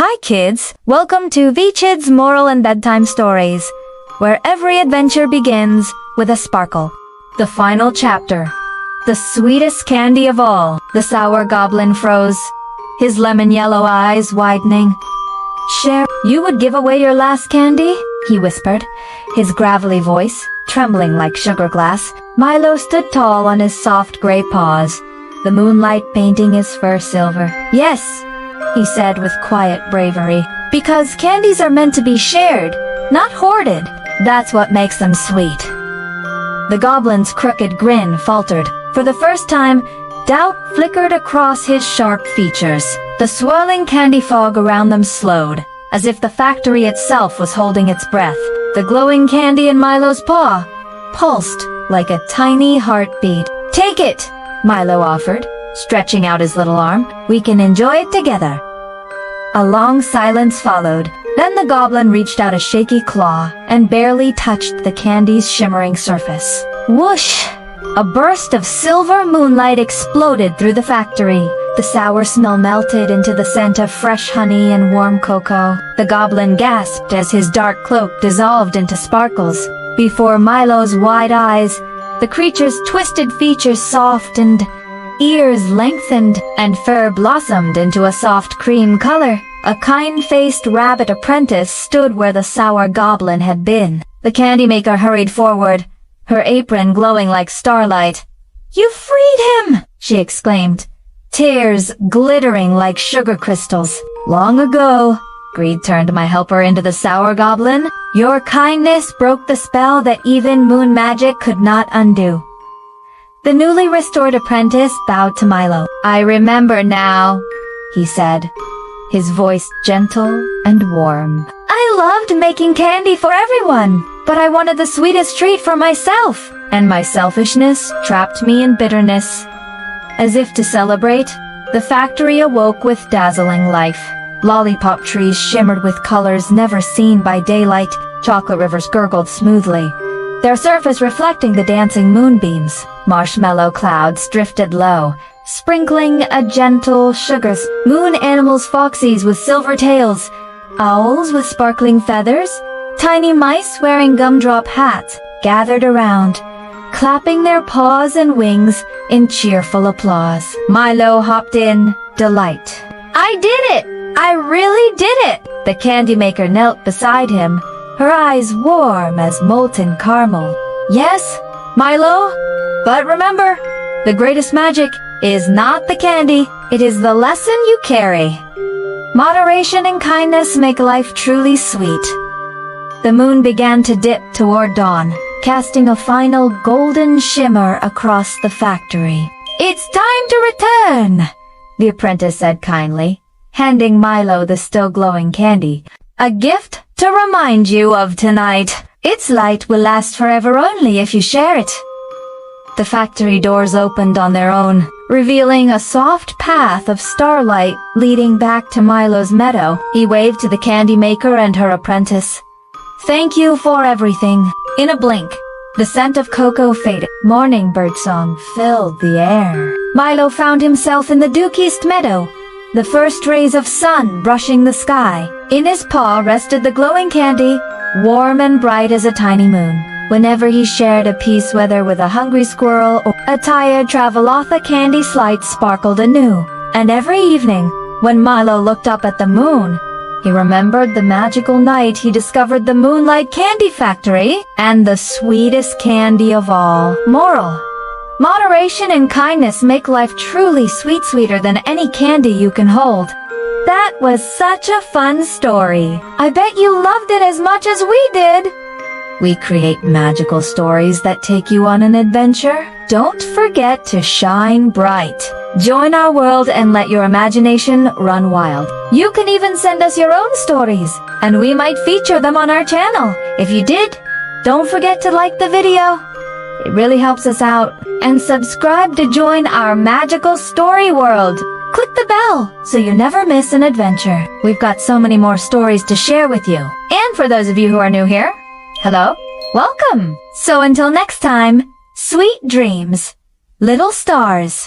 Hi kids, welcome to VChid's Moral and Bedtime Stories, where every adventure begins with a sparkle. The final chapter. The sweetest candy of all. The sour goblin froze, his lemon yellow eyes widening. Share, you would give away your last candy? He whispered, his gravelly voice trembling like sugar glass. Milo stood tall on his soft gray paws, the moonlight painting his fur silver. Yes, he said with quiet bravery, because candies are meant to be shared, not hoarded. That's what makes them sweet. The goblin's crooked grin faltered. For the first time, doubt flickered across his sharp features. The swirling candy fog around them slowed, as if the factory itself was holding its breath. The glowing candy in Milo's paw pulsed like a tiny heartbeat. Take it, Milo offered, stretching out his little arm. We can enjoy it together. A long silence followed. Then the goblin reached out a shaky claw and barely touched the candy's shimmering surface. Whoosh! A burst of silver moonlight exploded through the factory. The sour smell melted into the scent of fresh honey and warm cocoa. The goblin gasped as his dark cloak dissolved into sparkles. Before Milo's wide eyes, the creature's twisted features softened, ears lengthened, and fur blossomed into a soft cream color. A kind-faced rabbit apprentice stood where the sour goblin had been. The candy maker hurried forward, her apron glowing like starlight. You freed him! She exclaimed, tears glittering like sugar crystals. Long ago, greed turned my helper into the sour goblin. Your kindness broke the spell that even moon magic could not undo. The newly restored apprentice bowed to Milo. I remember now, he said, his voice gentle and warm. I loved making candy for everyone, but I wanted the sweetest treat for myself, and my selfishness trapped me in bitterness. As if to celebrate, the factory awoke with dazzling life. Lollipop trees shimmered with colors never seen by daylight. Chocolate rivers gurgled smoothly, their surface reflecting the dancing moonbeams. Marshmallow clouds drifted low, sprinkling a gentle sugar. Moon animals, foxies with silver tails, owls with sparkling feathers, tiny mice wearing gumdrop hats gathered around, clapping their paws and wings in cheerful applause. Milo hopped in, delight. I did it! I really did it! The candy maker knelt beside him, her eyes warm as molten caramel. Yes, Milo, but remember, the greatest magic is not the candy, it is the lesson you carry. Moderation and kindness make life truly sweet. The moon began to dip toward dawn, casting a final golden shimmer across the factory. It's time to return, the apprentice said kindly, handing Milo the still glowing candy. A gift to remind you of tonight. Its light will last forever only if you share it. The factory doors opened on their own, revealing a soft path of starlight leading back to Milo's meadow. He waved to the candy maker and her apprentice. Thank you for everything. In a blink, the scent of cocoa faded. Morning birdsong filled the air. Milo found himself in the East meadow, the first rays of sun brushing the sky. In his paw rested the glowing candy, warm and bright as a tiny moon. Whenever he shared a piece, whether with a hungry squirrel or a tired traveler, the candy slight sparkled anew. And every evening, when Milo looked up at the moon, he remembered the magical night he discovered the Moonlight Candy Factory and the sweetest candy of all. Moral: moderation and kindness make life truly sweet, sweeter than any candy you can hold. That was such a fun story. I bet you loved it as much as we did. We create magical stories that take you on an adventure. Don't forget to shine bright. Join our world and let your imagination run wild. You can even send us your own stories, and we might feature them on our channel. If you did, don't forget to like the video. It really helps us out. And subscribe to join our magical story world. Click the bell so you never miss an adventure. We've got so many more stories to share with you. And for those of you who are new here, hello, welcome. So until next time, sweet dreams, little stars.